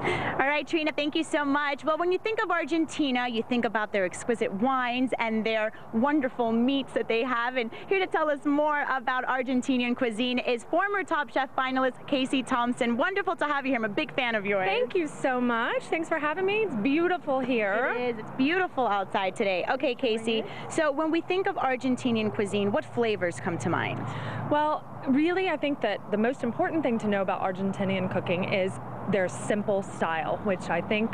All right, Trina, thank you so much. Well, when you think of Argentina, you think about their exquisite wines and their wonderful meats that they have. And here to tell us more about Argentinian cuisine is former Top Chef finalist Casey Thompson. Wonderful to have you here. I'm a big fan of yours. Thank you so much. Thanks for having me. It's beautiful here. It is. It's beautiful outside today. Okay, Casey, so when we think of Argentinian cuisine, what flavors come to mind? Well, really, I think that the most important thing to know about Argentinian cooking is their simple style, which I think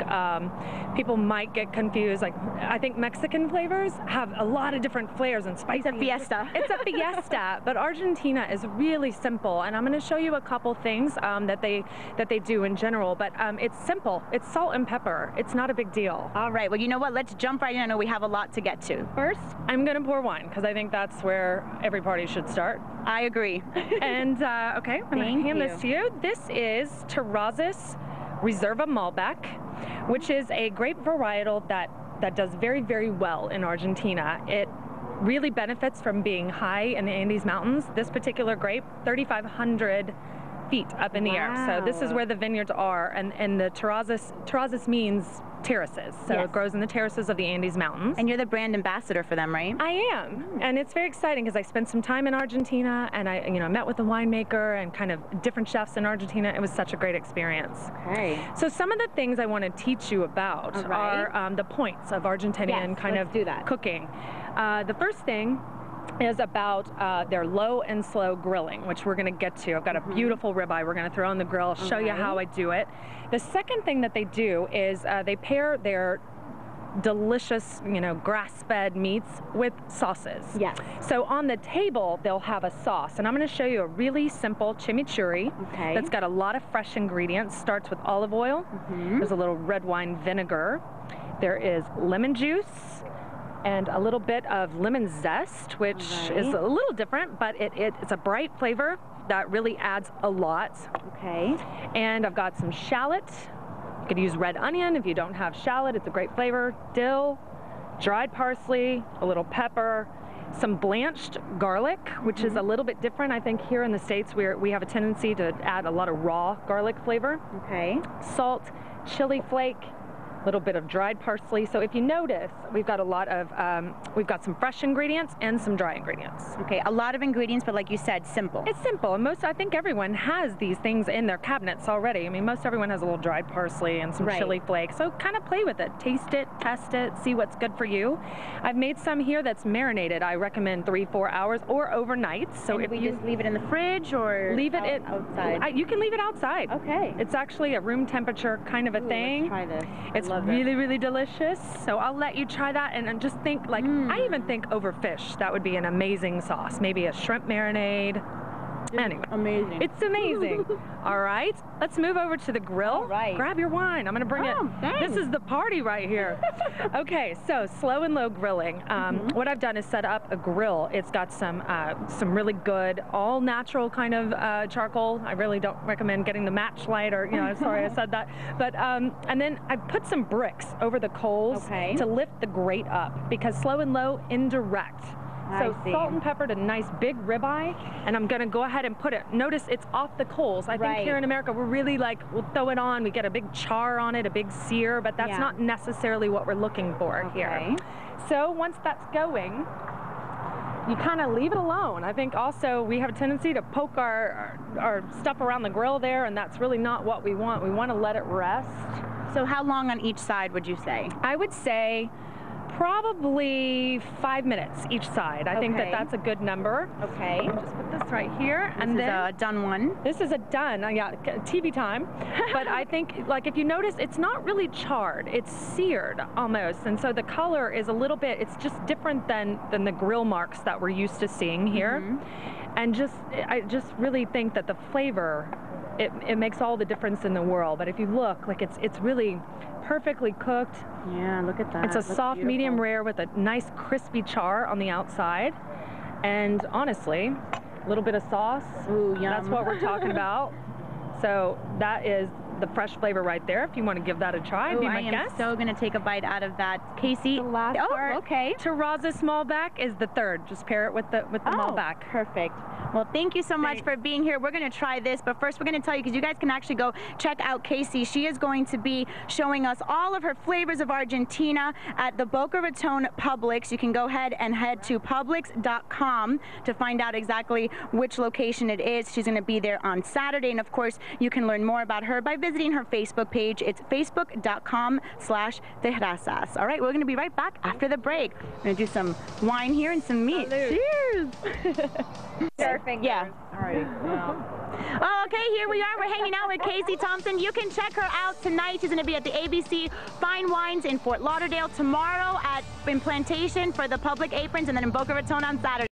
people might get confused. Like, I think Mexican flavors have a lot of different flavors and spices. It's a fiesta. It's a fiesta, but Argentina is really simple, and I'm going to show you a couple things that they do in general. But it's simple. It's salt and pepper. It's not a big deal. All right. Well, you know what? Let's jump right in. I know we have a lot to get to. First, I'm going to pour wine because I think that's where every party should start. I agree. And okay, I'm going to hand this to you. This is Terrazas Reserva Malbec, which is a grape varietal that does very, very well in Argentina. It really benefits from being high in the Andes Mountains. This particular grape, 3,500 feet up in the air. So this is where the vineyards are, and the terrazas means terraces, so it grows in the terraces of the Andes Mountains. And you're the brand ambassador for them, right? I am, and it's very exciting because I spent some time in Argentina, and I met with the winemaker and kind of different chefs in Argentina. It was such a great experience. Okay. So some of the things I want to teach you about are the points of Argentinian kind of cooking. The first thing is about their low and slow grilling, which we're going to get to. I've got a beautiful ribeye we're going to throw on the grill. I'll show you how I do it. The second thing that they do is they pair their delicious, grass-fed meats with sauces. Yes. So on the table, they'll have a sauce, and I'm going to show you a really simple chimichurri that's got a lot of fresh ingredients. Starts with olive oil. There's a little red wine vinegar. There is lemon juice and a little bit of lemon zest, which is a little different, but it's a bright flavor that really adds a lot. Okay. And I've got some shallot. You could use red onion if you don't have shallot. It's a great flavor. Dill, dried parsley, a little pepper, some blanched garlic, which is a little bit different. I think here in the States we have a tendency to add a lot of raw garlic flavor. Okay. Salt, chili flake, little bit of dried parsley. So if you notice, we've got a lot of, we've got some fresh ingredients and some dry ingredients. Okay, a lot of ingredients, but like you said, simple. It's simple, and I think everyone has these things in their cabinets already. I mean, most everyone has a little dried parsley and some chili flakes. So kind of play with it, taste it, test it, see what's good for you. I've made some here that's marinated. I recommend 3-4 hours or overnight. So if you just leave it in the fridge or leave it outside, you can leave it outside. Okay. It's actually a room temperature kind of a thing. Let's try this. It's really, really delicious. So I'll let you try that, and just think, like, I even think over fish, that would be an amazing sauce. Maybe a shrimp marinade. Anyway, amazing. It's amazing. All right, let's move over to the grill. All right. Grab your wine. I'm going to bring it. Thanks. This is the party right here. Okay, so slow and low grilling. What I've done is set up a grill. It's got some really good, all natural kind of charcoal. I really don't recommend getting the match light, or sorry I said that. But and then I put some bricks over the coals to lift the grate up, because slow and low, indirect. So salt and pepper to nice big ribeye, and I'm going to go ahead and put it. Notice it's off the coals. I think here in America we're really we'll throw it on, we get a big char on it, a big sear, but that's not necessarily what we're looking for here. So once that's going, you kind of leave it alone. I think also we have a tendency to poke our stuff around the grill there, and that's really not what we want. We want to let it rest. So how long on each side would you say? I would say probably 5 minutes each side. I think that's a good number. Okay. Just put this right here. This is a done one. This is a done. Yeah, TV time. But I think, like, if you notice, it's not really charred. It's seared almost. And so the color is a little bit, it's just different than the grill marks that we're used to seeing here. And I just really think that the flavor, it makes all the difference in the world. But if you look, like, it's really perfectly cooked. Yeah, look at that. It's a soft medium rare with a nice crispy char on the outside. And honestly, a little bit of sauce. Ooh, yum. That's what we're talking about. So that is the fresh flavor right there. If you want to give that a try, Ooh, be my guest. I am so going to take a bite out of that. Casey? The last part. Okay. Terraza Smallback is the third. Just pair it with the Malbec. Perfect. Well, thank you so much for being here. We're going to try this, but first we're going to tell you, because you guys can actually go check out Casey. She is going to be showing us all of her flavors of Argentina at the Boca Raton Publix. You can go ahead and head to Publix.com to find out exactly which location it is. She's going to be there on Saturday, and of course, you can learn more about her by visiting her Facebook page. It's facebook.com/Terrazas. All right, we're going to be right back after the break. We're going to do some wine here and some meat. Salud. Cheers. Yeah. All right. Oh, okay, here we are. We're hanging out with Casey Thompson. You can check her out tonight. She's going to be at the ABC Fine Wines in Fort Lauderdale tomorrow in Plantation for the public aprons, and then in Boca Raton on Saturday.